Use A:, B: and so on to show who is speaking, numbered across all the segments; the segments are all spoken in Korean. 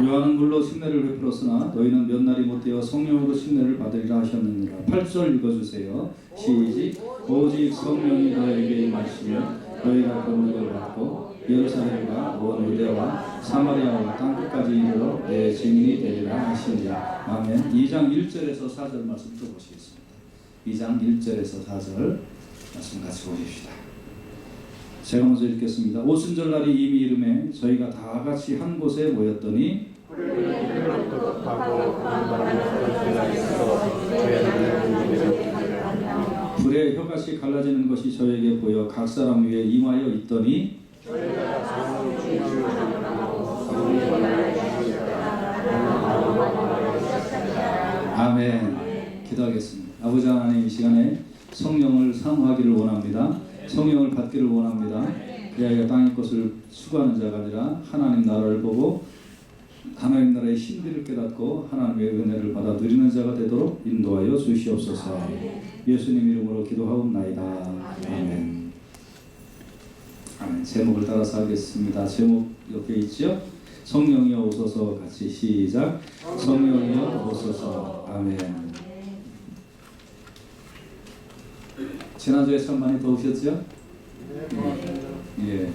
A: 요한은 물로 침례를 베풀었으나 너희는 몇 날이 못되어 성령으로 침례를 받으리라 하셨느니라. 8절 읽어주세요. 시작. 오직 성령이 너희에게 임하시면 너희가 권능을 받고 예루살렘과 온 유대와 사마리아와 땅끝까지 이르러 내 증인이 되리라 하시니라. 아멘. 2장 1절에서 4절 말씀 또 보시겠습니다. 2장 1절에서 4절 말씀 같이 보십시다. 제가 먼저 읽겠습니다. 오순절날이 이미 이름에 저희가 다 같이 한 곳에 모였더니 불에 혀같이 갈라지는 것이 저에게 보여 각 사람 위에 임하여 있더니 아멘. 기도하겠습니다. 아버지 하나님, 이 시간에 성령을 사모하기를 원합니다. 성령을 받기를 원합니다. 그래야 땅의 것을 추구하는 자가 아니라 하나님 나라를 보고 하나님 나라의 신비를 깨닫고 하나님의 은혜를 받아 누리는 자가 되도록 인도하여 주시옵소서. 예수님 이름으로 기도하옵나이다. 아멘. 아멘. 제목을 따라서 하겠습니다. 제목 옆에 있죠? 성령이여 오소서. 같이 시작. 성령이여 오소서. 아멘. 지난주에 참 많이 더우셨죠? 예.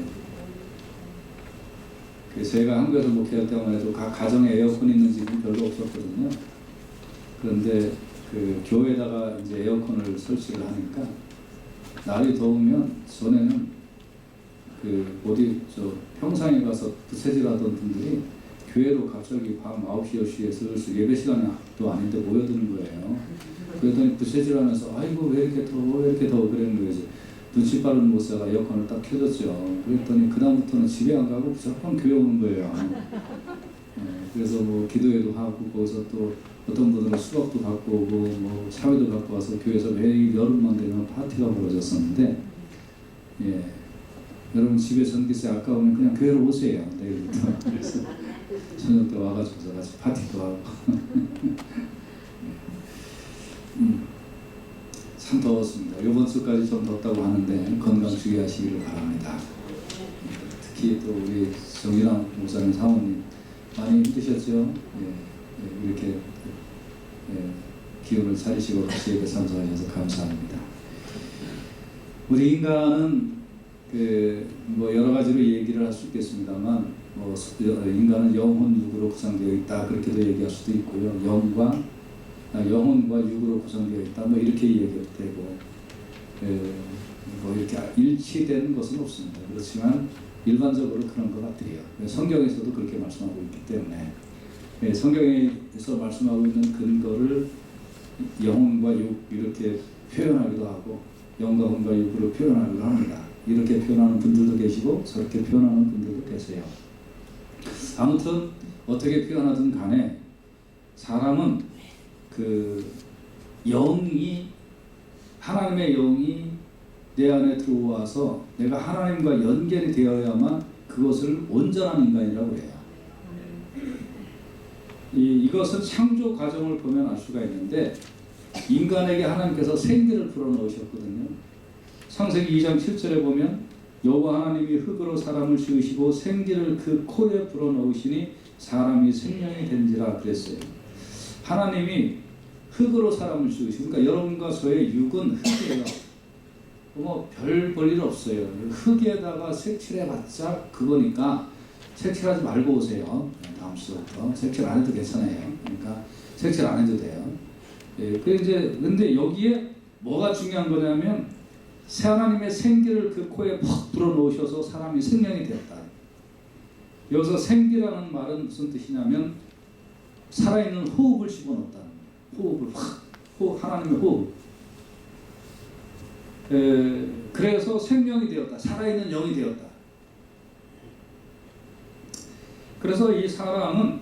A: 제가 한국에서 목회할 때만 해도 각 가정에 에어컨 있는 집은 별로 없었거든요. 그런데 그 교회에다가 이제 에어컨을 설치를 하니까 날이 더우면 전에는 그 어디 저 평상에 가서 부채질하던 분들이 교회로 갑자기 밤 9시, 10시에 슬슬 예배 시간도 아닌데 모여드는 거예요. 그랬더니 부채질하면서 아이고 왜 이렇게 더워 왜 이렇게 더워 그러는 거지. 눈치 빠른 목사가 에어컨을 딱 켜줬죠. 그랬더니 그다음부터는 집에 안 가고 무조건 교회 오는 거예요. 그래서 뭐 기도회도 하고 거기서 또 어떤 분들은 수업도 갖고 오고 뭐 사회도 갖고 와서 교회에서 매일 여름만 되면 파티가 벌어졌었는데, 예, 여러분 집에 전기세 아까우면 그냥 교회로 오세요. 내일부터. 그래서 저녁 때 와가지고 같이 파티도 하고. 참 더웠습니다. 이번 주까지 좀 덥다고 하는데 건강 주의하시기를 바랍니다. 특히 또 우리 정일환 목사님 사모님 많이 힘드셨죠? 예, 이렇게 기운을 차리시고 같이 예배 참석하셔서 감사합니다. 우리 인간은 뭐 여러 가지로 얘기를 할 수 있겠습니다만, 뭐 인간은 영혼 육으로 구성되어 있다 그렇게도 얘기할 수도 있고요. 영혼과 육으로 구성되어 있다 뭐 이렇게 얘기해도 되고, 뭐 이렇게 일치되는 것은 없습니다. 그렇지만 일반적으로 그런 것 같아요. 성경에서도 그렇게 말씀하고 있기 때문에 성경에서 말씀하고 있는 근거를 영혼과 육 이렇게 표현하기도 하고 영과 혼과 육으로 표현하기도 합니다. 이렇게 표현하는 분들도 계시고 저렇게 표현하는 분들도 계세요. 아무튼 어떻게 표현하든 간에 사람은 그 영이, 하나님의 영이 내 안에 들어와서 내가 하나님과 연결이 되어야만 그것을 온전한 인간이라고 해요. 이것은 창조 과정을 보면 알 수가 있는데, 인간에게 하나님께서 생기를 불어넣으셨거든요. 창세기 2장 7절에 보면 여호와 하나님이 흙으로 사람을 지으시고 생기를 그 코에 불어넣으시니 사람이 생명이 된지라 그랬어요. 하나님이 흙으로 사람을 지으시고, 그러니까 여러분과 저의 육은 흙이에요. 뭐 별 볼 일 없어요. 흙에다가 색칠해봤자 그거니까 색칠하지 말고 오세요. 다음 주부터 색칠 안 해도 괜찮아요. 그러니까 색칠 안 해도 돼요. 예, 근데 여기에 뭐가 중요한 거냐면 새 하나님의 생기를 그 코에 퍽 불어넣으셔서 사람이 생명이 됐다. 여기서 생기라는 말은 무슨 뜻이냐면 살아있는 호흡을 집어넣었다. 호흡을 하나님의 호흡. 그래서 생명이 되었다. 살아있는 영이 되었다. 그래서 이 사람은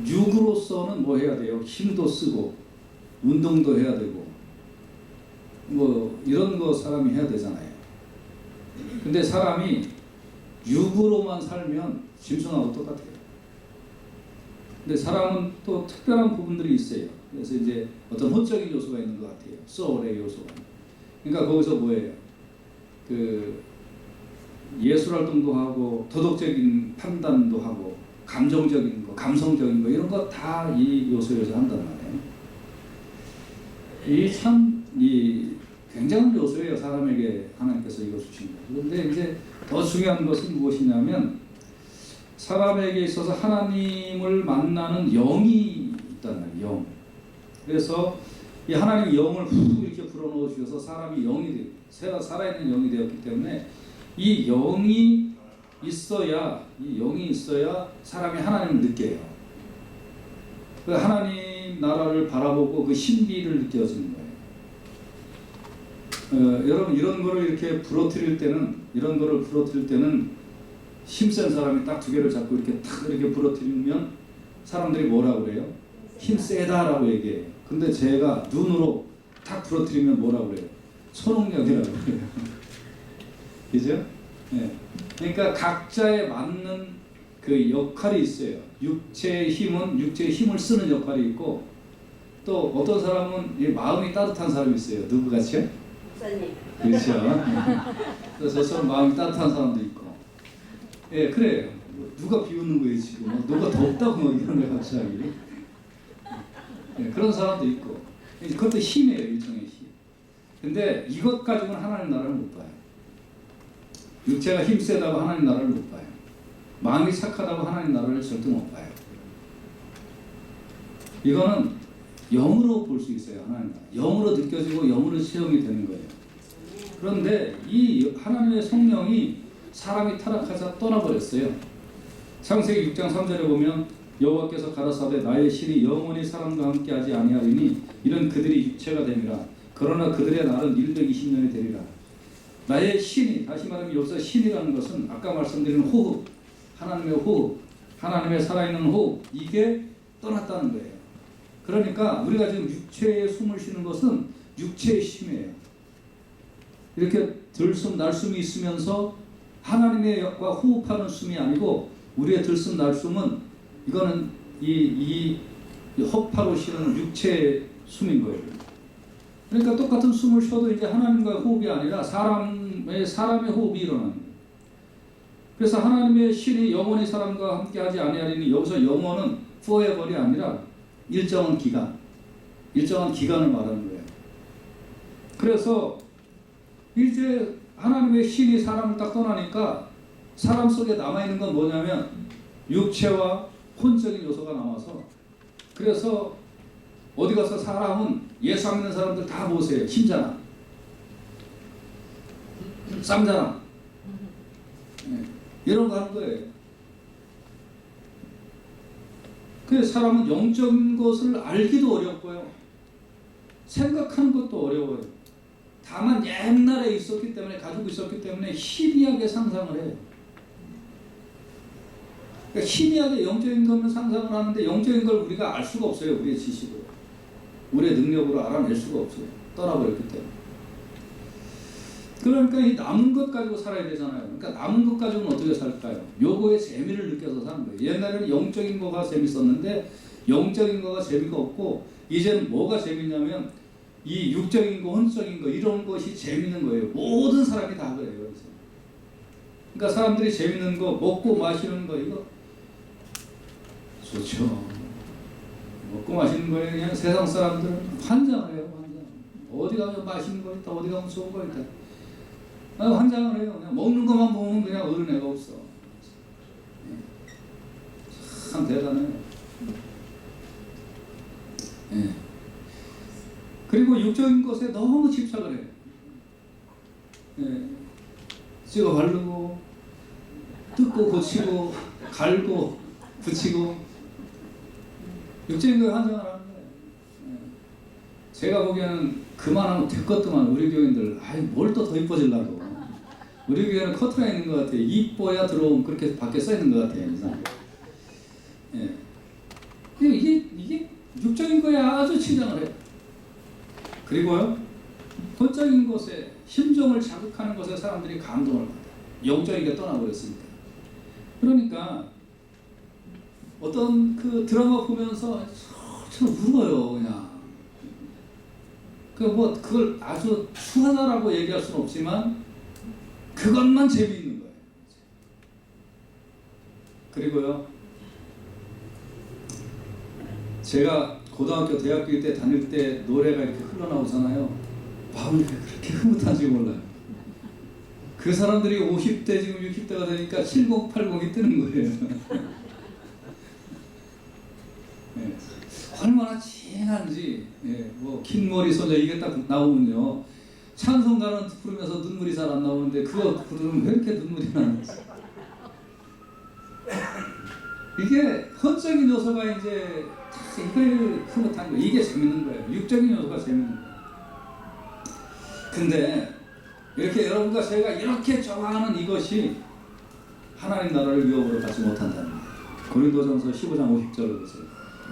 A: 육으로서는 뭐 해야 돼요? 힘도 쓰고 운동도 해야 되고 뭐 이런 거 사람이 해야 되잖아요. 근데 사람이 육으로만 살면 짐승하고 똑같아요. 근데 사람은 또 특별한 부분들이 있어요. 그래서 이제 어떤 혼적인 요소가 있는 것 같아요. 소울의 요소가. 그러니까 거기서 뭐예요? 그 예술 활동도 하고 도덕적인 판단도 하고 감정적인 거, 감성적인 거 이런 거 다 이 요소에서 한단 말이에요. 이 참 이 굉장한 요소예요. 사람에게 하나님께서 이거 주신 거. 그런데 이제 더 중요한 것은 무엇이냐면 사람에게 있어서 하나님을 만나는 영이 있단 말이에요. 영. 그래서 이 하나님의 영을 훅 이렇게 불어넣어 주셔서 사람이 영이 살아있는 영이 되었기 때문에 이 영이 있어야 사람이 하나님을 느껴요. 그 하나님 나라를 바라보고 그 신비를 느껴지는 거예요. 여러분 이런 거를 이렇게 부러뜨릴 때는 힘센 사람이 딱 두 개를 잡고 이렇게 탁 이렇게 부러뜨리면 사람들이 뭐라고 그래요? 힘세다라고 얘기해요. 근데 제가 눈으로 탁 부러뜨리면 뭐라고 그래요? 초능력이라고 그래요. 그죠? 네. 그러니까 각자에 맞는 그 역할이 있어요. 육체의 힘을 쓰는 역할이 있고 또 어떤 사람은 마음이 따뜻한 사람이 있어요. 누구 같이요?
B: 목사님.
A: 그렇죠. 그래서 저처럼 마음이 따뜻한 사람도 있고. 예, 그래요. 누가 비웃는 거예요 지금? 누가 덥다고 막 이런 거 갑자기. 예, 그런 사람도 있고. 그것도 힘이에요, 일종의 힘. 근데 이것 가지고는 하나님 나라를 못 봐요. 육체가 힘세다고 하나님 나라를 못 봐요. 마음이 착하다고 하나님 나라를 절대 못 봐요. 이거는 영으로 볼 수 있어요. 하나님 나라. 영으로 느껴지고 영으로 체험이 되는 거예요. 그런데 이 하나님의 성령이 사람이 타락하자 떠나버렸어요. 창세기 6장 3절에 보면 여호와께서 가라사대 나의 신이 영원히 사람과 함께하지 아니하리니 이는 그들이 육체가 됨이라. 그러나 그들의 날은 120년이 되리라. 나의 신이, 다시 말하면 여기서 신이라는 것은 아까 말씀드린 호흡, 하나님의 호흡, 하나님의 살아있는 호흡, 이게 떠났다는 거예요. 그러니까 우리가 지금 육체에 숨을 쉬는 것은 육체의 힘이에요. 이렇게 들숨 날숨이 있으면서 하나님의 역과 호흡하는 숨이 아니고 우리의 들숨 날숨은 이거는 이 허파로 쉬는 육체의 숨인 거예요. 그러니까 똑같은 숨을 쉬어도 이제 하나님과의 호흡이 아니라 사람의 호흡이 일어나는 거예요. 그래서 하나님의 신이 영원히 사람과 함께하지 아니하리니 여기서 영원은 forever이 아니라 일정한 기간을 말하는 거예요. 그래서 이제 하나님의 신이 사람을 딱 떠나니까 사람 속에 남아있는 건 뭐냐면 육체와 혼적인 요소가 남아서 그래서 어디 가서 사람은 예수 안 믿는 사람들 다 보세요. 힘잖아. 쌈잖아. 네. 이런 거 하는 거예요. 그래서 사람은 영적인 것을 알기도 어렵고요. 생각하는 것도 어려워요. 다만 옛날에 있었기 때문에 가지고 있었기 때문에 희미하게 상상을 해요. 그러니까 희미하게 영적인 것을 상상을 하는데 영적인 걸 우리가 알 수가 없어요. 우리의 지식으로. 우리의 능력으로 알아낼 수가 없어요. 떠나버렸기 때문에. 그러니까 이 남은 것 가지고 살아야 되잖아요. 그러니까 남은 것 가지고는 어떻게 살까요? 요거의 재미를 느껴서 사는 거예요. 옛날에는 영적인 거가 재밌었는데 영적인 거가 재미가 없고 이제는 뭐가 재밌냐면 이 육적인 거, 혼적인 거 이런 것이 재밌는 거예요. 모든 사람이 다 그래요. 그래서. 그러니까 사람들이 재밌는 거, 먹고 마시는 거 이거 좋죠. 먹고 마시는 거에 그냥 세상 사람들은 환장을 해요. 환장. 어디 가면 맛있는 거 있다. 어디 가면 좋은 거 있다. 환장을 해요. 그냥 먹는 것만 보면 그냥 어른 애가 없어. 참 대단해요. 예. 그리고 육적인 것에 너무 집착을 해요. 예. 찍어 바르고, 뜯고 고치고, 갈고, 붙이고, 육적인 거에 환장을 하는 거예요. 예. 제가 보기에는 그만하면 됐겠더만, 우리 교인들. 아이, 뭘 또 더 이뻐지려고. 우리 교회는 커트가 있는 것 같아요. 이뻐야 들어오면 그렇게 밖에 써 있는 것 같아요. 예. 이게 육적인 거에 아주 치장을 해요. 그리고요, 혼적인 것에, 심정을 자극하는 것에 사람들이 감동을 받아요. 영적인 게 떠나버렸으니까. 그러니까, 어떤 그 드라마 보면서 울어요, 그냥. 그걸 아주 추하다라고 얘기할 수는 없지만 그것만 재미있는 거예요. 그리고요, 제가 고등학교, 대학교 때 다닐 때 노래가 이렇게 흘러나오잖아요. 마음이 그렇게 흐뭇한지 몰라요. 그 사람들이 50대, 지금 60대가 되니까 70, 80이 뜨는 거예요. 네. 얼마나 진한지, 긴 머리 소녀 이게 딱 나오면요. 찬송가는 부르면서 눈물이 잘 안 나오는데 그거 부르면 왜 이렇게 눈물이 나는지. 이게 헌적인 요소가 이제 이걸 흐뭇한 거예요. 이게 재밌는 거예요. 육적인 요소가 재밌는 거예요. 근데 이렇게 여러분과 제가 이렇게 좋아하는 이것이 하나님 나라를 유업으로 받지 못한다는 거예요. 고린도전서 15장 50절을 보세요.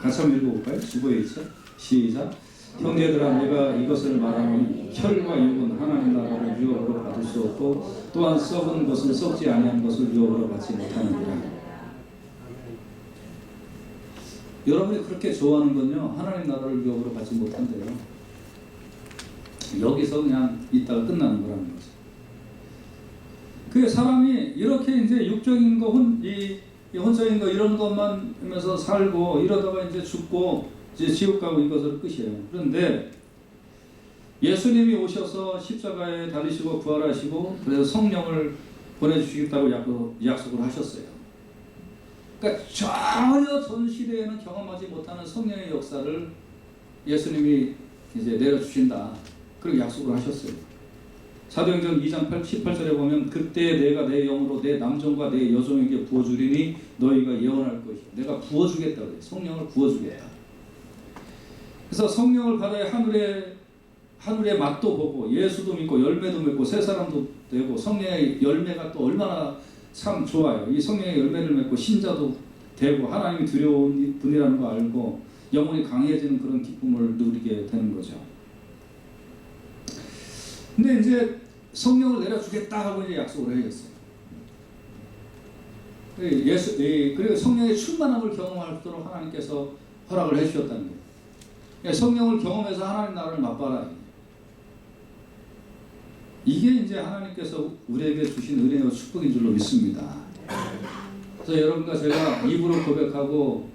A: 같이 한번 읽어볼까요? 15일째 시작. 형제들아, 내가 이것을 말하면 혈과 육은 하나님 나라를 유업으로 받을 수 없고 또한 썩은 것은 썩지 아니한 것을 유업으로 받지 못하느니라. 여러분이 그렇게 좋아하는 건요, 하나님 나라를 유업으로 받지 못한대요. 여기서 그냥 있다가 끝나는 거라는 거죠. 그 사람이 이렇게 이제 육적인 거, 이 혼적인 거 이런 것만 하면서 살고 이러다가 이제 죽고 이제 지옥 가고 이것으로 끝이에요. 그런데 예수님이 오셔서 십자가에 달리시고 부활하시고 그래서 성령을 보내주시겠다고 약속을 하셨어요. 그러니까 전혀 전 시대에는 경험하지 못하는 성령의 역사를 예수님이 이제 내려주신다. 그렇게 약속을 하셨어요. 사도행전 2장 18절에 보면 그때 내가 내 영으로 내 남종과 내 여종에게 부어주리니 너희가 예언할 것이요. 내가 부어주겠다 그래요. 성령을 부어주겠다. 그래서 성령을 받아야 하늘의 맛도 보고 예수도 믿고 열매도 맺고 새 사람도 되고 성령의 열매가 또 얼마나 참 좋아요. 이 성령의 열매를 맺고 신자도 되고 하나님이 두려운 분이라는 거 알고 영혼이 강해지는 그런 기쁨을 누리게 되는 거죠. 근데 이제 성령을 내려주겠다 하고 이제 약속을 해줬어요. 그리고 성령의 충만함을 경험하도록 하나님께서 허락을 해주셨다는 거예요. 성령을 경험해서 하나님 나라를 맛봐라. 이게 이제 하나님께서 우리에게 주신 은혜와 축복인 줄로 믿습니다. 그래서 여러분과 제가 입으로 고백하고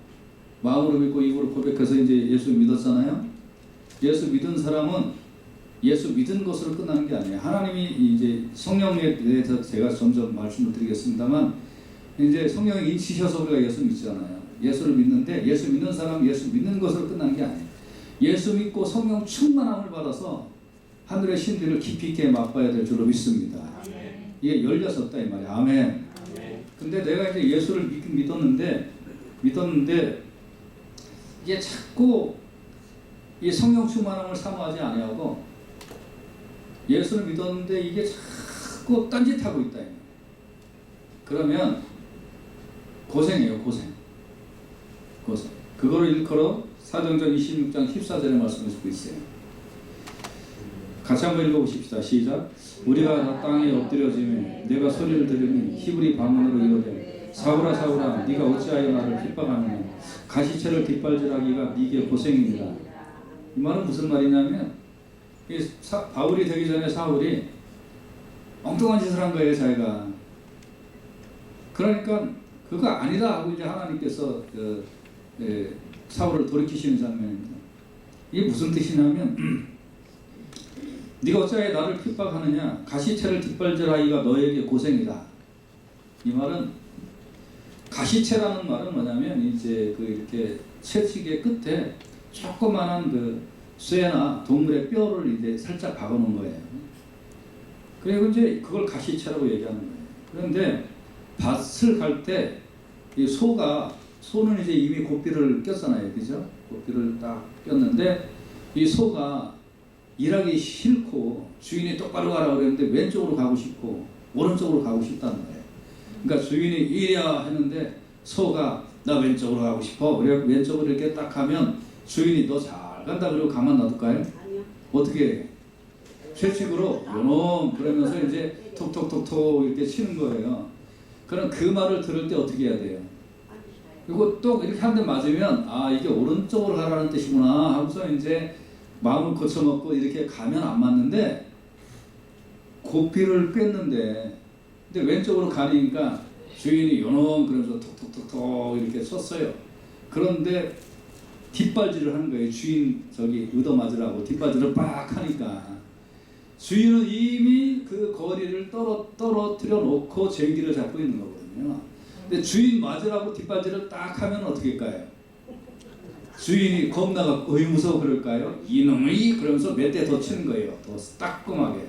A: 마음으로 믿고 입으로 고백해서 이제 예수 믿었잖아요. 예수 믿은 사람은 예수 믿은 것으로 끝나는 게 아니에요. 하나님이 이제 성령에 대해서 제가 점점 말씀을 드리겠습니다만 이제 성령이 인치셔서 우리가 예수 믿잖아요. 예수를 믿는데 예수 믿는 사람은 예수 믿는 것으로 끝나는 게 아니에요. 예수 믿고 성령 충만함을 받아서 하늘의 신들을 깊이 있게 맛봐야 될 줄로 믿습니다. 이게 열렸었다 이 말이에요. 아멘. 근데 내가 이제 예수를 믿었는데 이게 자꾸 이 성령 충만함을 사모하지 아니하고 예수를 믿었는데 이게 자꾸 딴짓하고 있다. 그러면 고생이에요. 고생. 그거를 일컬어 사도행전 26장 14절에 말씀해주고 있어요. 같이 한번 읽어보십시다. 시작. 우리가 다 땅에 엎드려지며 내가 소리를 들으니 히브리 방언으로 이르되 사울아 사울아 네가 어찌하여 나를 핍박하느냐 가시채를 뒷발질하기가 네게 고생입니다. 이 말은 무슨 말이냐면 바울이 되기 전에 사울이 엉뚱한 짓을 한 거예요. 자기가. 그러니까 그거 아니다 하고 이제 하나님께서 사울을 돌이키시는 장면입니다. 이게 무슨 뜻이냐면 네가 어찌하여 나를 핍박하느냐 가시채를 뒷발질하기가 너에게 고생이다. 이 말은 가시채라는 말은 뭐냐면 이제 그 이렇게 채찍의 끝에 조그만한 그 쇠나 동물의 뼈를 이제 살짝 박아놓은 거예요. 그리고 이제 그걸 가시채라고 얘기하는 거예요. 그런데 밭을 갈 때 이 소는 이제 이미 고삐를 꼈잖아요, 그죠? 고삐를 딱 꼈는데 이 소가 일하기 싫고 주인이 똑바로 가라 그랬는데 왼쪽으로 가고 싶고 오른쪽으로 가고 싶다는 거예요. 그러니까 주인이 이리야 했는데 소가 나 왼쪽으로 가고 싶어. 그래 왼쪽으로 이렇게 딱 가면 주인이 너 잘 간다 그러고 가만 놔둘까요?
B: 아니요.
A: 어떻게 해? 채찍으로 요놈 그러면서 이제 톡톡톡톡 이렇게 치는 거예요. 그럼 그 말을 들을 때 어떻게 해야 돼요? 그리고 또 이렇게 한 대 맞으면 아 이게 오른쪽으로 가라는 뜻이구나 하고서 이제 마음을 고쳐먹고 이렇게 가면 안 맞는데 고삐를 뺐는데 근데 왼쪽으로 가니까 주인이 요놈 그러면서 톡톡톡톡 이렇게 쳤어요. 그런데 뒷발질을 하는 거예요. 주인 저기 얻어맞으라고 뒷발질을 빡 하니까 주인은 이미 그 거리를 떨어뜨려 놓고 쟁기를 잡고 있는 거거든요. 근데 주인 맞으라고 뒷발질을 딱 하면 어떻게 할까요? 주인이 겁나가 어이 무서워 그럴까요? 이놈이 그러면서 몇 대 더 치는 거예요. 더 따끔하게.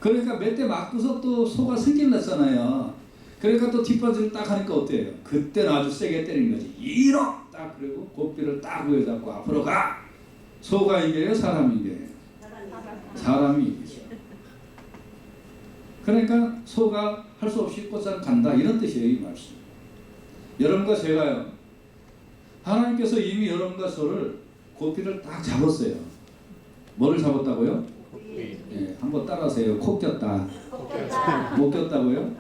A: 그러니까 몇 대 맞고서 또 소가 승질 났잖아요. 그러니까 또 뒷발질을 딱 하니까 어때요? 그때는 아주 세게 때리는 거지. 이놈! 딱 그리고 고삐를 딱 부여잡고 앞으로 가! 소가 이겨요? 사람이 이겨요? 사람이 이기죠. 그러니까 소가 할 수 없이 곧장 간다 이런 뜻이에요. 이 말씀. 여러분과 제가요. 하나님께서 이미 여러분과 저를 고삐를 딱 잡았어요. 뭐를 잡았다고요? 예, 한번 따라하세요. 코 꼈다. 못 꼈다고요?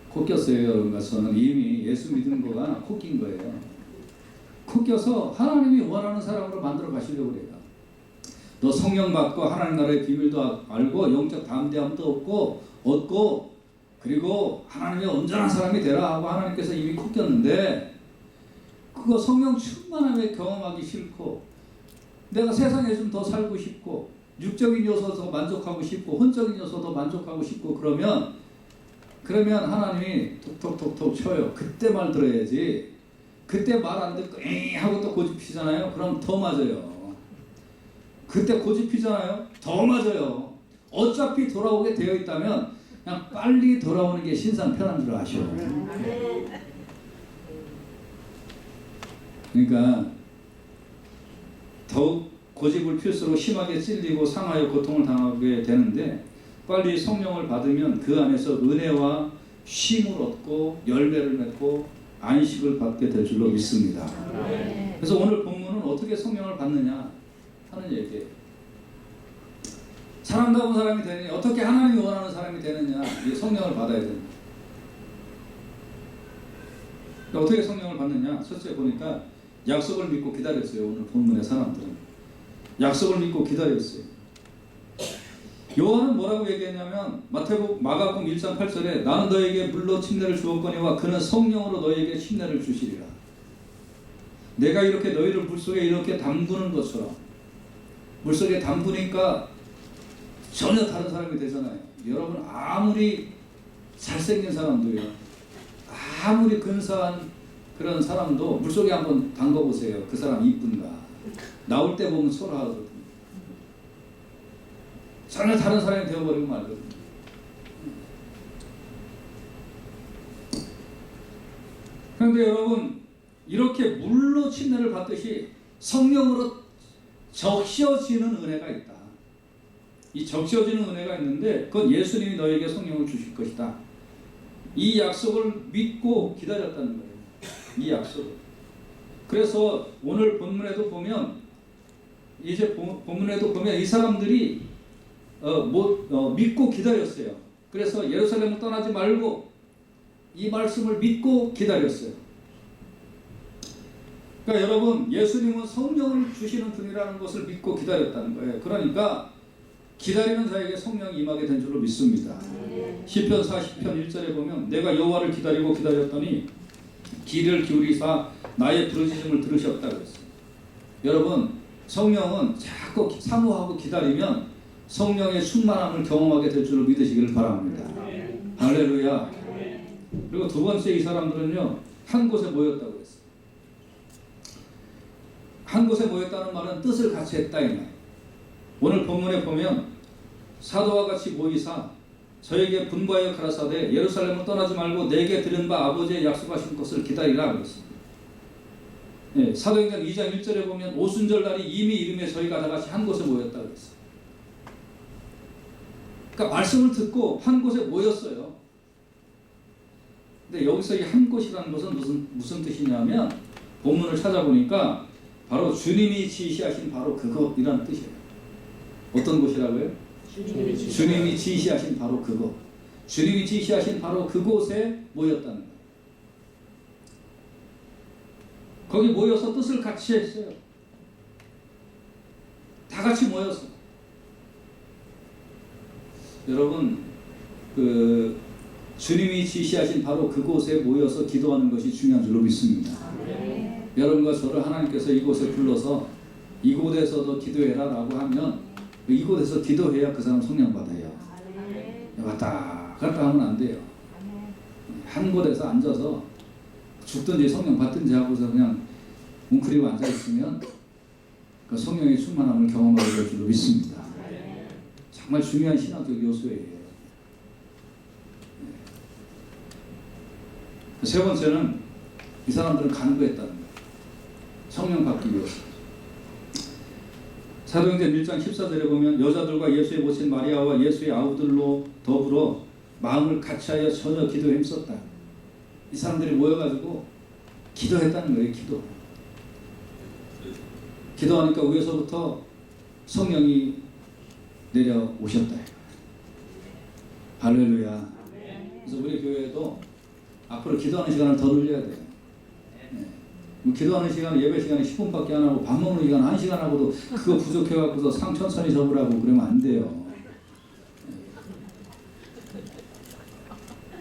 A: 코 꼈어요. 여러분과 저는 이미 예수 믿은 거가 코 낀 거예요. 코 껴서 하나님이 원하는 사람으로 만들어 가시려고 그래요. 너 성령 받고 하나님 나라의 비밀도 알고 영적 담대함도 얻고 그리고 하나님의 온전한 사람이 되라 하고 하나님께서 이미 코 꼈는데 그거 성령 충만함에 경험하기 싫고 내가 세상에 좀 더 살고 싶고 육적인 요소도 만족하고 싶고 혼적인 요소도 만족하고 싶고 그러면 하나님이 톡톡톡톡 쳐요. 그때 말 들어야지. 그때 말 안 듣고 에이 하고 또 고집 피잖아요. 그럼 더 맞아요. 그때 고집 피잖아요. 더 맞아요. 어차피 돌아오게 되어 있다면 그냥 빨리 돌아오는 게 신상 편한 줄 아셔. 그러니까 더욱 고집을 필수로 심하게 찔리고 상하여 고통을 당하게 되는데 빨리 성령을 받으면 그 안에서 은혜와 쉼을 얻고 열매를 맺고 안식을 받게 될 줄로 믿습니다. 그래서 오늘 본문은 어떻게 성령을 받느냐 하는 얘기예요. 사랑다운 사람이 되느냐 어떻게 하나님이 원하는 사람이 되느냐 이 성령을 받아야 됩니다. 어떻게 성령을 받느냐 첫째 보니까 약속을 믿고 기다렸어요. 오늘 본문의 사람들은 약속을 믿고 기다렸어요. 요한은 뭐라고 얘기했냐면 마가복음 1장 8절에 나는 너에게 물로 침례를 주었거니와 그는 성령으로 너에게 침례를 주시리라. 내가 이렇게 너희를 물속에 이렇게 담그는 것처럼 물속에 담그니까 전혀 다른 사람이 되잖아요. 여러분 아무리 잘생긴 사람도요 아무리 근사한 그런 사람도 물속에 한번 담궈보세요. 그 사람 이쁜가 나올 때 보면 초라하거든요. 전혀 다른 사람이 되어버리고 말거든요. 그런데 여러분 이렇게 물로 침례를 받듯이 성령으로 적셔지는 은혜가 있다. 이 적셔지는 은혜가 있는데 그건 예수님이 너에게 성령을 주실 것이다. 이 약속을 믿고 기다렸다는 거예요. 이 약속을. 그래서 오늘 본문에도 보면 이 사람들이 믿고 기다렸어요. 그래서 예루살렘을 떠나지 말고 이 말씀을 믿고 기다렸어요. 그러니까 여러분 예수님은 성령을 주시는 분이라는 것을 믿고 기다렸다는 거예요. 그러니까 기다리는 자에게 성령이 임하게 된 줄로 믿습니다. 시편 40편 1절에 보면 내가 여호와를 기다리고 기다렸더니 귀를 기울이사 나의 부르짖음을 들으셨다 그랬어요. 여러분 성령은 자꾸 사모하고 기다리면 성령의 충만함을 경험하게 될 줄로 믿으시기를 바랍니다. 할렐루야. 그리고 두 번째 이 사람들은요 한 곳에 모였다고 했어요. 한 곳에 모였다는 말은 뜻을 같이 했다 이 말. 오늘 본문에 보면 사도와 같이 모이사 저에게 분부하여 가라사대 예루살렘을 떠나지 말고 내게 들은 바 아버지의 약속하신 것을 기다리라 그랬습니다. 네, 사도행전 2장 1절에 보면 오순절날이 이미 이름에 저희가 다 같이 한 곳에 모였다 그랬어요. 그러니까 말씀을 듣고 한 곳에 모였어요. 근데 여기서 이 한 곳이라는 것은 무슨 뜻이냐면 본문을 찾아보니까 바로 주님이 지시하신 바로 그것이라는 뜻이에요. 어떤 곳이라고요? 주님이 지시하신 바로 그곳. 주님이 지시하신 바로 그곳에 모였다는 거예요. 거기 모여서 뜻을 같이 했어요. 다 같이 모여서. 여러분, 주님이 지시하신 바로 그곳에 모여서 기도하는 것이 중요한 줄로 믿습니다. 여러분과 저를 하나님께서 이곳에 불러서 이곳에서도 기도해라 라고 하면 이곳에서 기도해야 그 사람 성령 받아요. 왔다 갔다 하면 안 돼요. 한 곳에서 앉아서 죽든지 성령 받든지 하고서 그냥 웅크리고 앉아있으면 그 성령의 충만함을 경험하게 될 줄로 믿습니다. 정말 중요한 신학적 요소예요. 세 번째는 이 사람들은 간구했다는 거예요. 성령 받기 위해서. 사도행전 1장 14절에 보면 여자들과 예수의 모친 마리아와 예수의 아우들로 더불어 마음을 같이하여 전혀 기도에 힘썼다. 이 사람들이 모여가지고 기도했다는 거예요. 기도하니까 위에서부터 성령이 내려오셨다. 할렐루야. 그래서 우리 교회도 앞으로 기도하는 시간을 더 늘려야 돼요. 기도하는 시간, 예배 시간에 10분밖에 안 하고 밥 먹는 시간 1시간 하고도 그거 부족해갖고서 상 천천히 접으라고 그러면 안 돼요.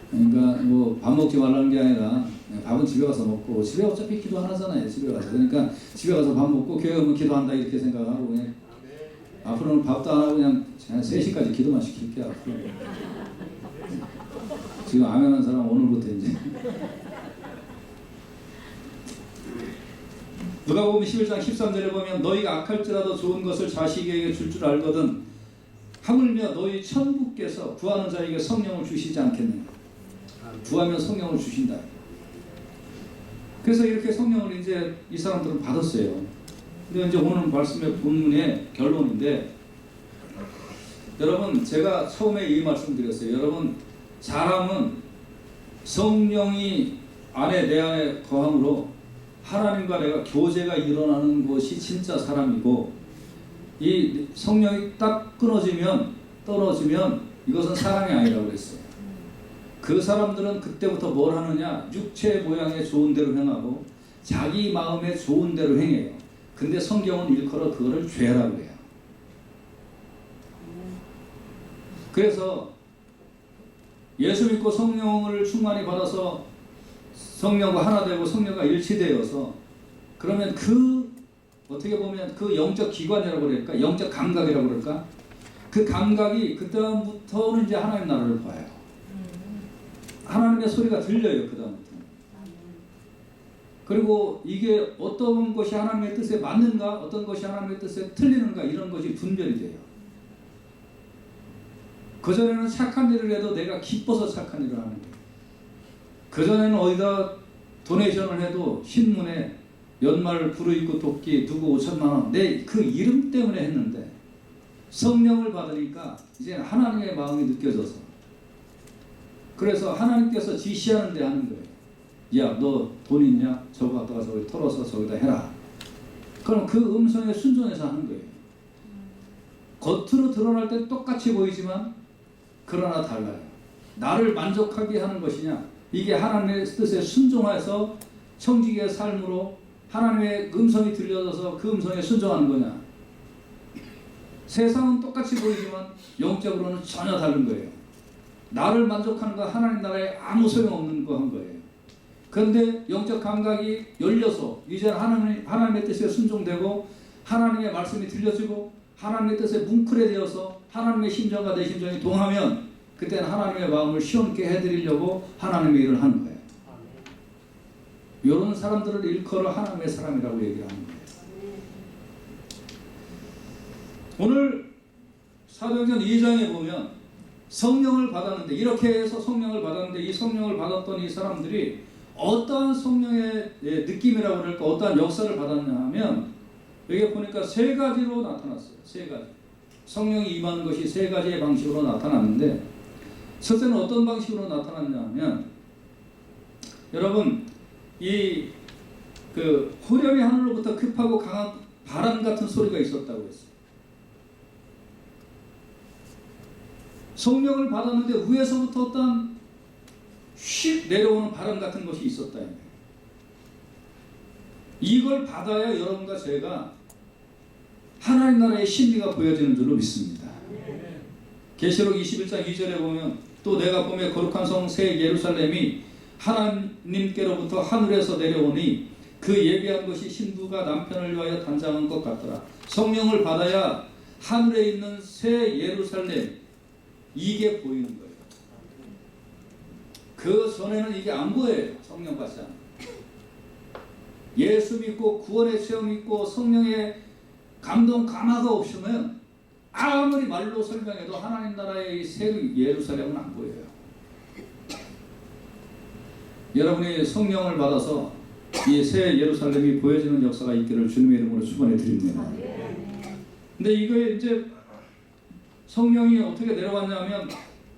A: 그러니까 뭐 밥 먹지 말라는 게 아니라 밥은 집에 가서 먹고, 집에 어차피 기도 안 하잖아요. 집에 가서. 그러니까 집에 가서 밥 먹고 교회 오면 기도한다 이렇게 생각하고 그냥 앞으로는 밥도 안 하고 그냥 3시까지 기도만 시킬게요. 앞으로. 지금 아멘한 사람 오늘부터 이제. 누가복음 11장 13절에 보면 너희가 악할지라도 좋은 것을 자식에게 줄 줄 알거든 하물며 너희 천부께서 구하는 자에게 성령을 주시지 않겠느냐. 구하면 성령을 주신다. 그래서 이렇게 성령을 이제 이 사람들은 받았어요. 근데 이제 오늘 말씀의 본문의 결론인데, 여러분 제가 처음에 이 말씀 드렸어요. 여러분, 사람은 성령이 내 안에 거함으로 하나님과 내가 교제가 일어나는 것이 진짜 사람이고, 이 성령이 딱 떨어지면 이것은 사람이 아니라고 그랬어요. 그 사람들은 그때부터 뭘 하느냐, 육체의 모양에 좋은 대로 행하고 자기 마음에 좋은 대로 행해요. 근데 성경은 일컬어 그거를 죄라고 해요. 그래서 예수 믿고 성령을 충만히 받아서 성령과 하나 되고 성령과 일치되어서, 그러면 어떻게 보면 그 영적 기관이라고 그럴까? 영적 감각이라고 그럴까? 그 감각이 그 다음부터는 이제 하나님 나라를 봐요. 하나님의 소리가 들려요. 그 다음부터는. 그리고 이게 어떤 것이 하나님의 뜻에 맞는가, 어떤 것이 하나님의 뜻에 틀리는가, 이런 것이 분별이 돼요. 그전에는 착한 일을 해도 내가 기뻐서 착한 일을 하는 거예요. 그전에는 어디다 도네이션을 해도 신문에 연말 부르익고 돕기 누구 5천만 원, 내 그 이름 때문에 했는데 성령을 받으니까 이제 하나님의 마음이 느껴져서, 그래서 하나님께서 지시하는 데 하는 거예요. 야, 너 돈 있냐? 저거 갖다가 저기 털어서 저기다 해라. 그럼 그 음성에 순종해서 하는 거예요. 겉으로 드러날 때 똑같이 보이지만 그러나 달라요. 나를 만족하게 하는 것이냐, 이게 하나님의 뜻에 순종해서 청지기의 삶으로 하나님의 음성이 들려져서 그 음성에 순종하는 거냐. 세상은 똑같이 보이지만 영적으로는 전혀 다른 거예요. 나를 만족하는 거 하나님 나라에 아무 소용없는 거 한 거예요. 그런데 영적 감각이 열려서 이제 하나님의 뜻에 순종되고 하나님의 말씀이 들려지고 하나님의 뜻에 뭉클해져서 하나님의 심정과 내 심정이 동하면, 그때는 하나님의 마음을 시원케 해드리려고 하나님의 일을 하는 거예요. 이런 사람들을 일컬어 하나님의 사람이라고 얘기하는 거예요. 오늘 사도행전 2장에 보면 성령을 받았는데, 이렇게 해서 성령을 받았는데, 이 성령을 받았던 이 사람들이 어떠한 성령의 느낌이라고 그럴까, 어떠한 역사를 받았냐 하면, 여기 보니까 3가지로 나타났어요. 3가지. 성령이 임하는 것이 3가지의 방식으로 나타났는데, 첫째는 어떤 방식으로 나타났냐 하면, 여러분, 호련히 하늘로부터 급하고 강한 바람 같은 소리가 있었다고 했어요. 성령을 받았는데 위에서부터 어떤 휙 내려오는 바람 같은 것이 있었다. 이걸 받아야 여러분과 제가 하나님 나라의 신비가 보여지는 줄로 믿습니다. 계시록 21장 2절에 보면 또 내가 보며 거룩한 성 새 예루살렘이 하나님께로부터 하늘에서 내려오니 그 예비한 것이 신부가 남편을 위하여 단장한 것 같더라. 성령을 받아야 하늘에 있는 새 예루살렘 이게 보이는 거예요. 그 전에는 이게 안 보여요. 성령 받지 않아요. 예수 믿고 구원의 체험 있고 성령의 감동 감화가 없으면 아무리 말로 설명해도 하나님 나라의 새 예루살렘은 안 보여요. 여러분이 성령을 받아서 이 새 예루살렘이 보여지는 역사가 있기를 주님의 이름으로 축원해 드립니다. 근데 이거에 이제 성령이 어떻게 내려왔냐면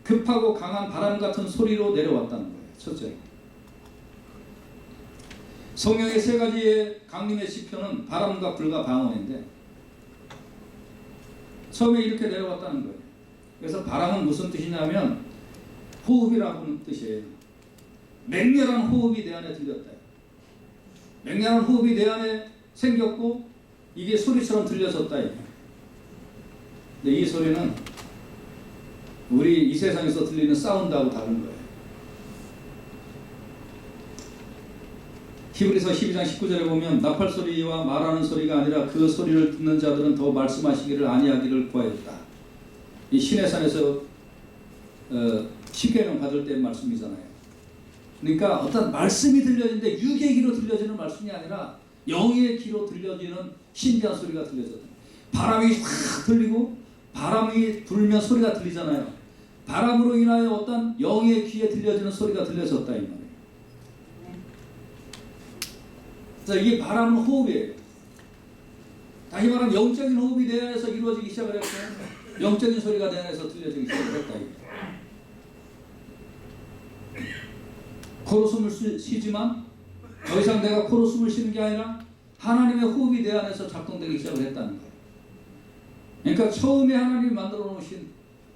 A: 급하고 강한 바람 같은 소리로 내려왔다는 거예요. 첫째, 성령의 세 가지의 강림의 지표는 바람과 불과 방언인데 처음에 이렇게 내려왔다는 거예요. 그래서 바람은 무슨 뜻이냐면 호흡이라는 뜻이에요. 맹렬한 호흡이 내 안에 들렸다. 맹렬한 호흡이 내 안에 생겼고 이게 소리처럼 들려졌다. 근데 이 소리는 우리 이 세상에서 들리는 사운드하고 다른 거예요. 히브리서 12장 19절에 보면 나팔 소리와 말하는 소리가 아니라 그 소리를 듣는 자들은 더 말씀하시기를 아니하기를 구하였다. 이 시내산에서 십계명 받을 때 말씀이잖아요. 그러니까 어떤 말씀이 들려지는데 육의 귀로 들려지는 말씀이 아니라 영의 귀로 들려지는 신비한 소리가 들려졌다. 바람이 확 들리고 바람이 불면 소리가 들리잖아요. 바람으로 인하여 어떤 영의 귀에 들려지는 소리가 들려졌다 이 말이에요. 자, 이게 바람은 호흡이에요. 다시 말하면 영적인 호흡이 내 안에서 이루어지기 시작을 했고 영적인 소리가 내 안에서 들려지기 시작을 했다. 코로 숨을 쉬지만 더 이상 내가 코로 숨을 쉬는 게 아니라 하나님의 호흡이 내 안에서 작동되기 시작을 했다는 거예요. 그러니까 처음에 하나님이 만들어 놓으신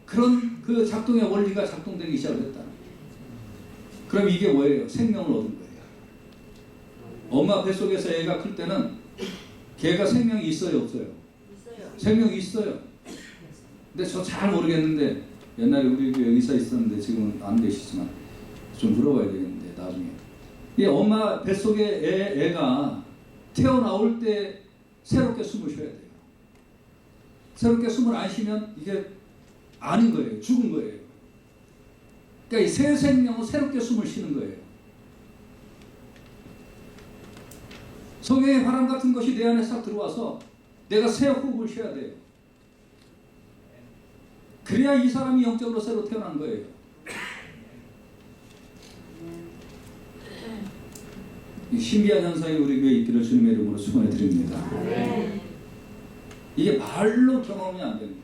A: 그런 그 작동의 원리가 작동되기 시작을 했다는 거예요. 그럼 이게 뭐예요? 생명을 얻은 거예요. 엄마 뱃속에서 애가 클 때는 걔가 생명이 있어요, 없어요? 있어요. 생명이 있어요. 근데 저 잘 모르겠는데 옛날에 우리 교회 의사 있었는데 지금은 안 계시지만 좀 물어봐야 되겠는데 나중에 이 엄마 뱃속에 애가 태어나올 때 새롭게 숨을 쉬어야 돼요. 새롭게 숨을 안 쉬면 이게 아닌 거예요. 죽은 거예요. 그러니까 이 새 생명은 새롭게 숨을 쉬는 거예요. 성령의 바람 같은 것이 내 안에 싹 들어와서 내가 새 호흡을 쉬어야 돼요. 그래야 이 사람이 영적으로 새로 태어난 거예요. 이 신비한 현상이 우리 교회에 있기를 주님의 이름으로 축원해 드립니다. 이게 말로 경험이 안 되는 거예요.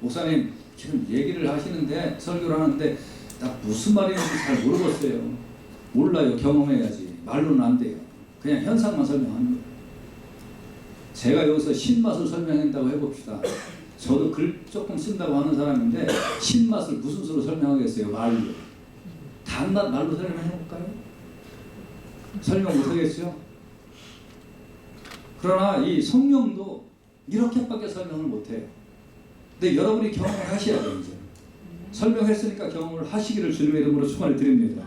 A: 목사님 지금 얘기를 하시는데 설교를 하는데 나 무슨 말인지 잘 모르겠어요. 몰라요. 경험해야지. 말로는 안 돼요. 그냥 현상만 설명하는 거예요. 제가 여기서 신맛을 설명한다고 해봅시다. 저도 글 조금 쓴다고 하는 사람인데 신맛을 무슨 수로 설명하겠어요? 말로. 단맛 말로 설명해볼까요? 설명 못하겠죠? 그러나 이 성령도 이렇게밖에 설명을 못해요. 근데 여러분이 경험을 하셔야 돼요. 이제 설명했으니까 경험을 하시기를 주님의 이름으로 축원을 드립니다.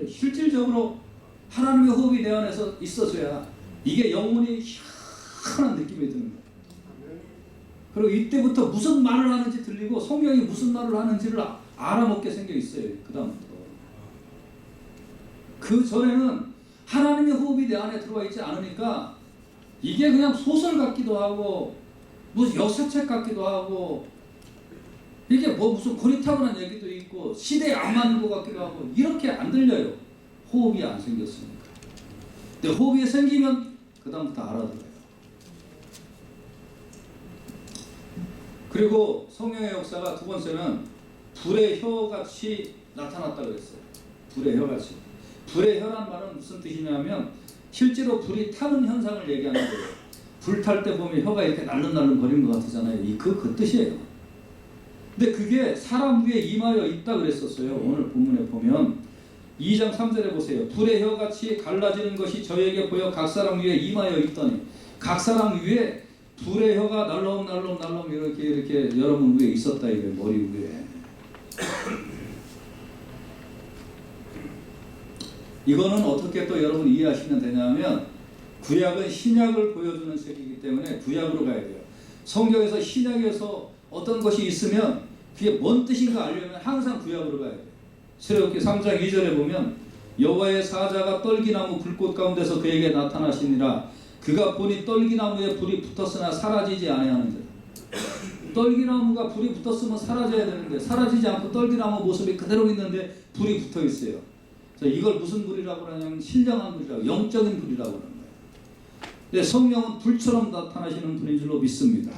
A: 실질적으로 하나님의 호흡이 내 안에서 있어서야 이게 영혼이 희한한 느낌이 드는 거예요. 그리고 이때부터 무슨 말을 하는지 들리고 성령이 무슨 말을 하는지를 알아먹게 생겨 있어요. 그 다음부터. 그 전에는 하나님의 호흡이 내 안에 들어와 있지 않으니까 이게 그냥 소설 같기도 하고 무슨 역사책 같기도 하고 이게 뭐 무슨 고리타분한 얘기도 있고 시대에 안 맞는 것 같기도 하고 이렇게 안 들려요. 호흡이 안 생겼으니까. 근데 호흡이 생기면 그 다음부터 알아들어요. 그리고 성령의 역사가 두 번째는 불의 혀같이 나타났다고 했어요. 불의 혀같이. 불의 혀란 말은 무슨 뜻이냐면 실제로 불이 타는 현상을 얘기하는 거예요. 불 탈 때 보면 혀가 이렇게 날름날름 거리는 것 같잖아요. 그 뜻이에요. 근데 그게 사람 위에 임하여 있다 그랬었어요. 오늘 본문에 보면 2장 3절에 보세요. 불의 혀같이 갈라지는 것이 저에게 보여 각 사람 위에 임하여 있더니, 각 사람 위에 불의 혀가 날름 이렇게 여러분 위에 있었다 이거예요. 머리 위에. 이거는 어떻게 또 여러분 이해하시면 되냐면, 구약은 신약을 보여주는 책이기 때문에 구약으로 가야 돼요. 성경에서 신약에서 어떤 것이 있으면 그게 뭔 뜻인가 알려면 항상 구약으로 가야 돼요. 출애굽기 3장 2절에 보면 여호와의 사자가 떨기나무 불꽃 가운데서 그에게 나타나시니라. 그가 보니 떨기나무에 불이 붙었으나 사라지지 아니하는데, 떨기나무가 불이 붙었으면 사라져야 되는데 사라지지 않고 떨기나무 모습이 그대로 있는데 불이 붙어 있어요. 이걸 무슨 불이라고 하냐면 신령한 불이라고, 영적인 불이라고 하는 거예요. 근데 성령은 불처럼 나타나시는 분인 줄로 믿습니다.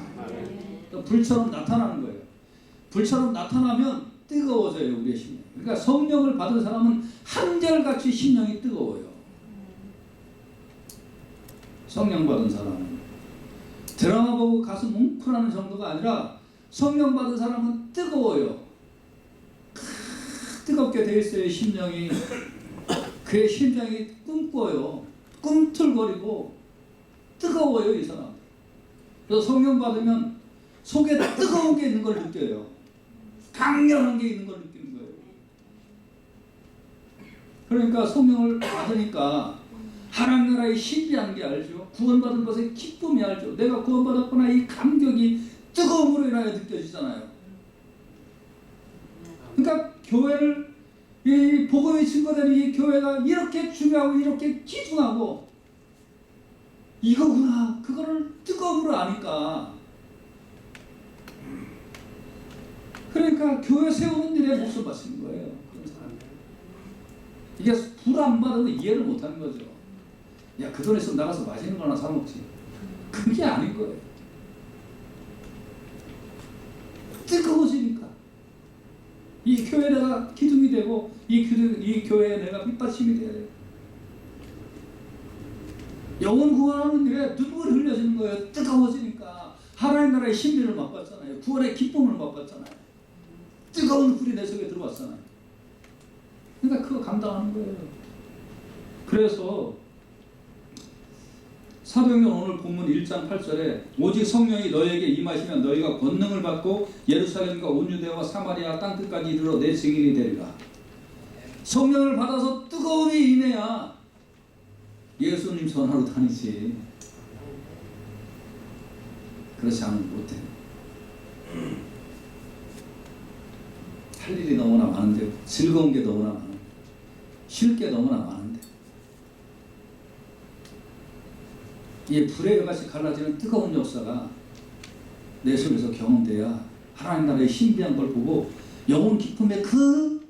A: 불처럼 나타나는 거예요. 불처럼 나타나면 뜨거워져요, 우리의 심령. 그러니까 성령을 받은 사람은 한결같이 심령이 뜨거워요. 성령 받은 사람은 드라마 보고 가슴 뭉클하는 정도가 아니라 성령 받은 사람은 뜨거워요. 뜨겁게 되어 있어요, 심령이. 그의 심장이 꿈꿔요. 꿈틀거리고 뜨거워요, 이 사람. 그래서 성령 받으면 속에 뜨거운 게 있는 걸 느껴요. 강렬한 게 있는 걸 느끼는 거예요. 그러니까 성령을 받으니까 하나님 나라의 신비한 게 알죠. 구원받은 것의 기쁨이 알죠. 내가 구원받았구나, 이 감격이 뜨거움으로 인하여 느껴지잖아요. 그러니까 교회를, 이 복음이 증거되는 이 교회가 이렇게 중요하고 이렇게 귀중하고 이거구나, 그거를 뜨거움으로 아니까. 그러니까 교회 세우는 일에 목숨 바치는 거예요. 이게 불 안 받으면 이해를 못하는 거죠. 야, 그 돈 있으면 나가서 맛있는 거나 사 먹지. 그게 아닌 거예요. 뜨거워지니까. 이 교회에 내가 기둥이 되고 이 교회에 내가 밑받침이 돼야 돼요. 영혼 구원하는 일에 눈물이 흘려지는 거예요. 뜨거워지니까. 하나님 나라의 신비를 맛봤잖아요. 구원의 기쁨을 맛봤잖아요. 뜨거운 불이 내 속에 들어왔잖아요. 그러니까 그거 감당하는 거예요. 그래서 사도행전 오늘 본문 1장 8절에 오직 성령이 너희에게 임하시면 너희가 권능을 받고 예루살렘과 온 유대와 사마리아 땅끝까지 이르러 내 증인이 되리라. 성령을 받아서 뜨거움이 임해야 예수님 전하러 다니지. 그렇지 않으면 못해. 할 일이 너무나 많은데, 즐거운 게 너무나 많은데, 쉴 게 너무나 많은데, 이 불의 혀같이 갈라지는 뜨거운 역사가 내 속에서 경험돼야 하나님 나라의 신비한 걸 보고 영혼 기쁨의 그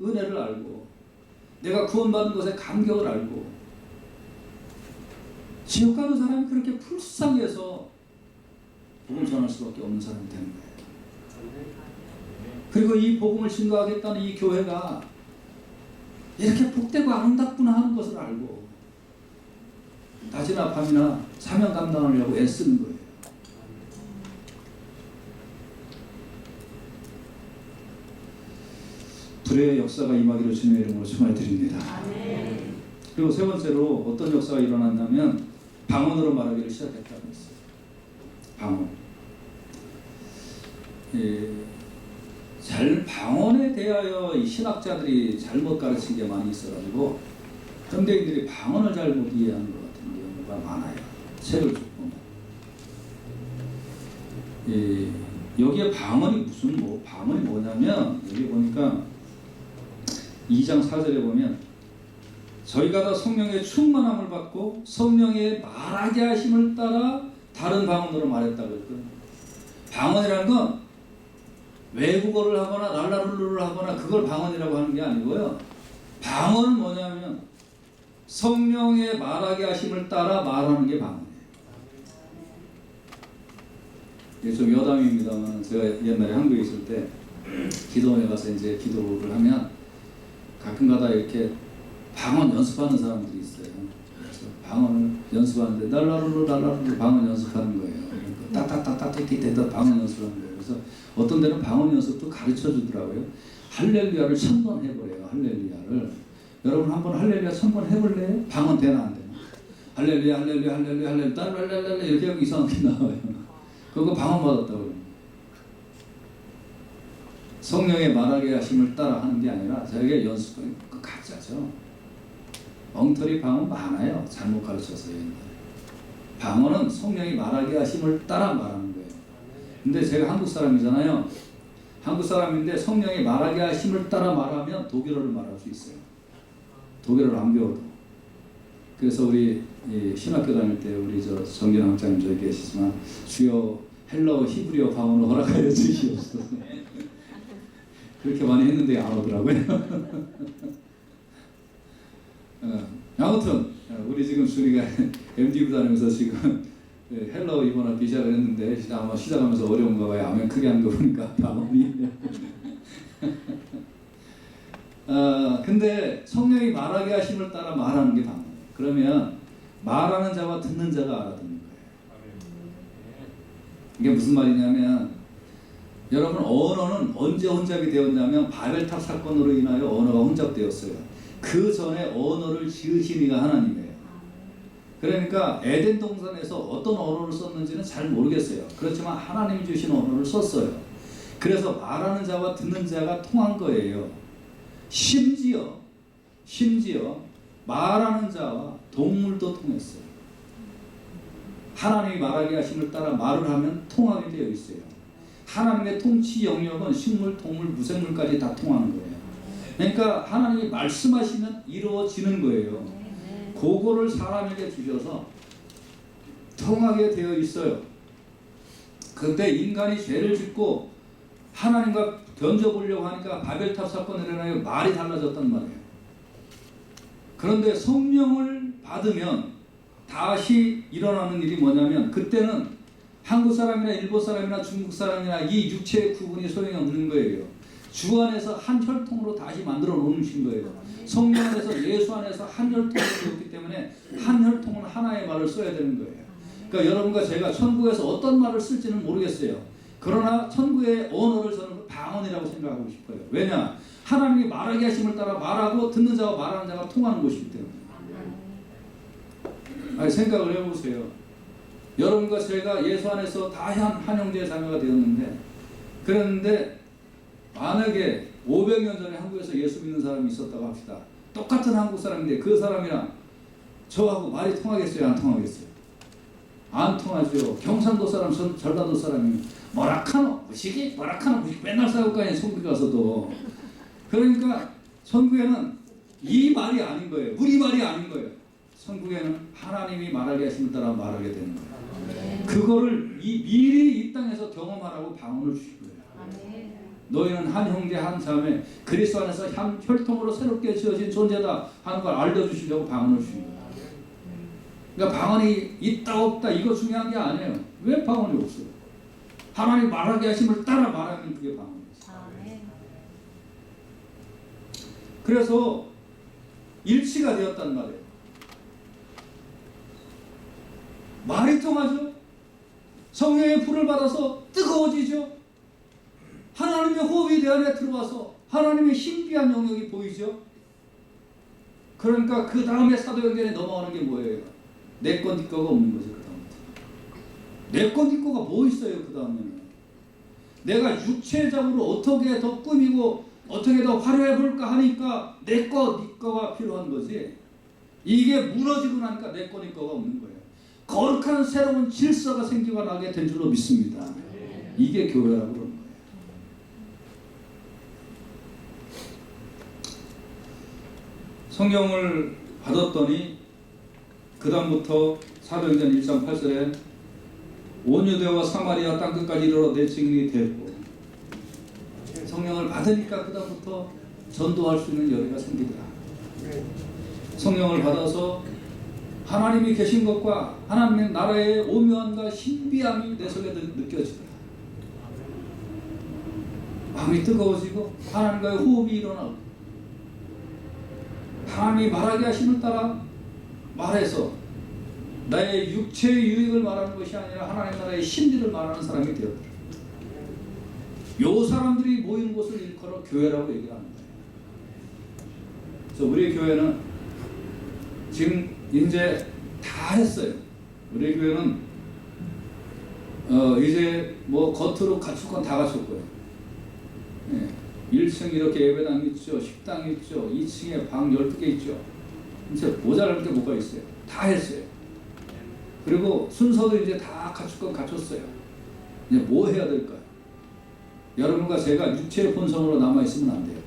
A: 은혜를 알고 내가 구원받은 것의 감격을 알고, 지옥 가는 사람이 그렇게 불쌍해서 복음을 전할 수밖에 없는 사람이 되는 거예요. 그리고 이 복음을 증거하겠다는 이 교회가 이렇게 복되고 아름답구나 하는 것을 알고 낮이나 밤이나 사명 감당하려고 애쓰는 거예요. 불의 역사가 임하기를 주님의 이름으로 축원해드립니다. 그리고 세 번째로 어떤 역사가 일어났냐면 방언으로 말하기를 시작했다고 했어요. 방언. 방언에 대하여 이 신학자들이 잘못 가르친 게 많이 있어가지고 현대인들이 방언을 잘못 이해하는 것 같은 경우가 많아요. 책을 쭉 보면. 여기에 방언이 방언이 뭐냐면, 여기 보니까 2장 4절에 보면 저희가 다 성령의 충만함을 받고 성령의 말하게 하심을 따라 다른 방언으로 말했다고 했거든요. 방언이라는 건 외국어를 하거나 랄라룰루를 하거나 그걸 방언이라고 하는 게 아니고요. 방언은 뭐냐면 성령의 말하게 하심을 따라 말하는 게 방언이에요. 이게 좀 여담입니다만, 제가 옛날에 한국에 있을 때 기도원에 가서 이제 기도를 하면 가끔가다 이렇게 방언 연습하는 사람들이 있어요. 그래서 방언을 연습하는데 랄라룰루 방언 연습하는 거예요. 따따따따띠띠 방언 연습하는 거예요. 그래서 어떤 데는 방언 연습도 가르쳐 주더라고요. 할렐루야를 1000번 해보래요. 할렐루야를. 여러분 한번 할렐루야 1000번 해볼래요? 방언 되나 안 되나? 할렐루야 할렐루야 할렐루야 할렐루야 딸랄랄랄 이렇게 하고 이상하게 나와요. 그거 방언 받았다고. 성령의 말하게 하심을 따라 하는 게 아니라 저에게 연습하는 그 가짜죠. 엉터리 방언 많아요. 잘못 가르쳐서 옛날에. 방언은 성령이 말하게 하심을 따라 말하는 거예요. 근데 제가 한국 사람이잖아요. 한국 사람인데 성령이 말하게 하심을 따라 말하면 독일어를 말할 수 있어요. 독일어를 안 배워도. 그래서 우리 신학교 다닐 때 우리 저 정균 학장님 저기 계시지만 주여 헬라어 히브리어 방언을 허락하여 주시옵소서. 그렇게 많이 했는데 안 오더라고요. 아무튼 우리 지금 준이가 MD부 다니면서 지금 헬라어 이번에 시작을 했는데 아마 시작하면서 어려운가 봐요. 아멘 크게 한 거 보니까 방언이. 근데 성령이 말하게 하심을 따라 말하는 게 방언이에요. 그러면 말하는 자와 듣는 자가 알아듣는 거예요. 이게 무슨 말이냐면 여러분 언어는 언제 혼잡이 되었냐면 바벨탑 사건으로 인하여 언어가 혼잡되었어요. 그 전에 언어를 지으신 이가 하나님이에요. 그러니까 에덴 동산에서 어떤 언어를 썼는지는 잘 모르겠어요. 그렇지만 하나님이 주신 언어를 썼어요. 그래서 말하는 자와 듣는 자가 통한 거예요. 심지어 말하는 자와 동물도 통했어요. 하나님이 말하게 하심을 따라 말을 하면 통하게 되어 있어요. 하나님의 통치 영역은 식물, 동물, 무생물까지 다 통하는 거예요. 그러니까 하나님이 말씀하시면 이루어지는 거예요. 그거를 사람에게 주셔서 통하게 되어 있어요. 그때 인간이 죄를 짓고 하나님과 견져보려고 하니까 바벨탑 사건으로 인하여 말이 달라졌단 말이에요. 그런데 성령을 받으면 다시 일어나는 일이 뭐냐면 그때는 한국 사람이나 일본 사람이나 중국 사람이나 이 육체의 구분이 소용이 없는 거예요. 주 안에서 한 혈통으로 다시 만들어 놓으신 거예요. 성령 안에서 예수 안에서 한 혈통으로 되었기 때문에 한 혈통은 하나의 말을 써야 되는 거예요. 그러니까 여러분과 제가 천국에서 어떤 말을 쓸지는 모르겠어요. 그러나 천국의 언어를 저는 방언이라고 생각하고 싶어요. 왜냐? 하나님이 말하게 하심을 따라 말하고 듣는 자와 말하는 자가 통하는 것이기 때문에. 아니, 생각을 해보세요. 여러분과 제가 예수 안에서 다 한 형제의 자매가 되었는데 그런데 만약에 500년 전에 한국에서 예수 믿는 사람이 있었다고 합시다. 똑같은 한국 사람인데 그 사람이랑 저하고 말이 통하겠어요? 안 통하겠어요? 안 통하죠. 경상도 사람, 전라도 사람이 뭐라카노 무식이 뭐라카노 무식 맨날 싸울 거 아니에요. 천국에 가서도. 그러니까 천국에는 이 말이 아닌 거예요. 우리 말이 아닌 거예요. 천국에는 하나님이 말하게 하심을 따라 말하게 되는 거예요. 그거를 미리 이 땅에서 경험하라고 방언을 주신 거예요. 너희는 한 형제 한 자매 그리스도 안에서 한 혈통으로 새롭게 지어진 존재다 하는 걸 알려주시려고 방언을 주신 거예요. 그러니까 방언이 있다 없다 이거 중요한 게 아니에요. 왜 방언이 없어요? 하나님 말하게 하심을 따라 말하면 그게 방언이에요. 그래서 일치가 되었단 말이에요. 말이 통하죠. 성령의 불을 받아서 뜨거워지죠. 하나님의 호흡이 내 안에 들어와서 하나님의 신비한 영역이 보이죠. 그러니까 그 다음에 사도행전에 넘어가는 게 뭐예요? 내 건 네 거가 없는 거죠. 그 다음부터 내 건 네 거가 뭐 있어요? 그 다음에는 내가 육체적으로 어떻게 더 꾸미고 어떻게 더 화려해 볼까 하니까 내 거 네 거가 필요한 거지. 이게 무너지고 나니까 내 거 네 거가 없는 거예요. 거룩한 새로운 질서가 생기고 나게 된 줄로 믿습니다. 이게 교회라고 그러는 거예요. 성령을 받았더니 그 다음부터 사도행전 1장 8절에 온 유대와 사마리아 땅끝까지 이르러 내 증인이 되고 성령을 받으니까 그 다음부터 전도할 수 있는 여리가 생기더라. 성령을 받아서 하나님이 계신 것과 하나님의 나라의 오묘함과 신비함이 내 속에 느껴지더라. 마음이 뜨거워지고 하나님과의 호흡이 일어나고 하나님이 말하게 하심을 따라 말해서 나의 육체의 유익을 말하는 것이 아니라 하나님 나라의 신비를 말하는 사람이 되었더라. 요 사람들이 모이는 곳을 일컬어 교회라고 얘기하는 거예요. 우리 교회는 지금 이제 다 했어요. 우리 교회는 이제 뭐 겉으로 갖출 건 다 갖췄고요. 예. 1층 이렇게 예배당 있죠. 식당 있죠. 2층에 방 12개 있죠. 이제 모자랄 게 뭐가 있어요. 다 했어요. 그리고 순서도 이제 다 갖출 건 갖췄어요. 이제 뭐 해야 될까요? 여러분과 제가 육체의 본성으로 남아있으면 안 돼요.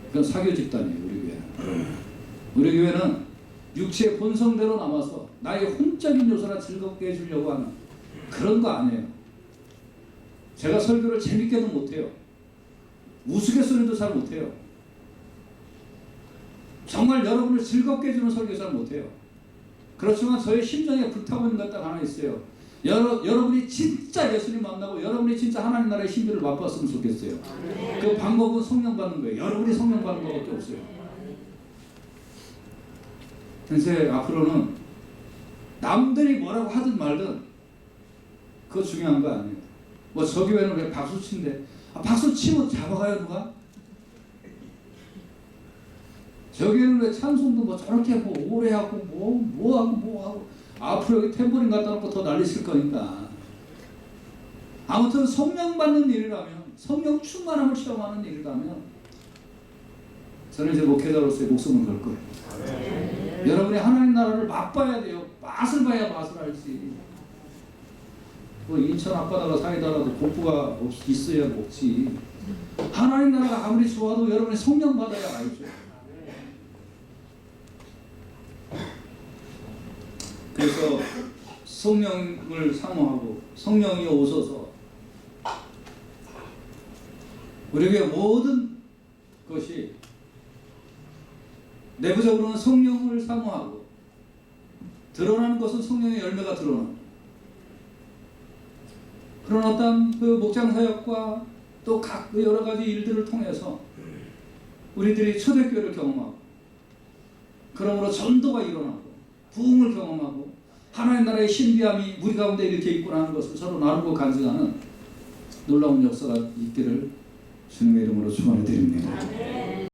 A: 그건 사교 집단이에요. 우리 교회는. 우리 교회는 육체의 본성대로 남아서 나의 혼적인 요소나 즐겁게 해주려고 하는 그런 거 아니에요. 제가 설교를 재밌게도 못해요. 우스갯소리도 잘 못해요. 정말 여러분을 즐겁게 해주는 설교 잘 못해요. 그렇지만 저의 심정에 불타고 있는 것 딱 하나 있어요. 여러분이 진짜 예수님 만나고 여러분이 진짜 하나님 나라의 신비를 맛봤으면 좋겠어요. 그 방법은 성령 받는 거예요. 여러분이 성령 받는 것밖에 없어요. 그래서 앞으로는 남들이 뭐라고 하든 말든 그거 중요한 거 아니에요. 뭐 저 교회는 왜 박수 친대? 박수 치면 잡아가요 누가? 저 교회는 왜 찬송도 뭐 저렇게 뭐 오래 하고 뭐 하고 앞으로 여기 탬버린 갖다 놓고 더 난리칠 거니까. 아무튼 성령 받는 일이라면, 성령 충만함을 체험하는 일이라면 저는 이제 목회자로서의 목숨을 걸 거예요. 여러분이 하나님 나라를 맛봐야 돼요. 맛을 봐야 맛을 알지. 뭐 인천 앞바다가 사이다라도 공부가 있어야 먹지. 하나님 나라가 아무리 좋아도 여러분이 성령 받아야 알죠. 그래서 성령을 사모하고 성령이 오셔서 우리에게 모든 것이 내부적으로는 성령을 사모하고 드러나는 것은 성령의 열매가 드러나고 그런 어떤 그 목장 사역과 또 각 여러 가지 일들을 통해서 우리들이 초대교회를 경험하고 그러므로 전도가 일어나고 부흥을 경험하고 하나님 나라의 신비함이 우리 가운데 이렇게 있구나 하는 것을 서로 나누고 간증하는 놀라운 역사가 있기를 주님의 이름으로 축원해 드립니다.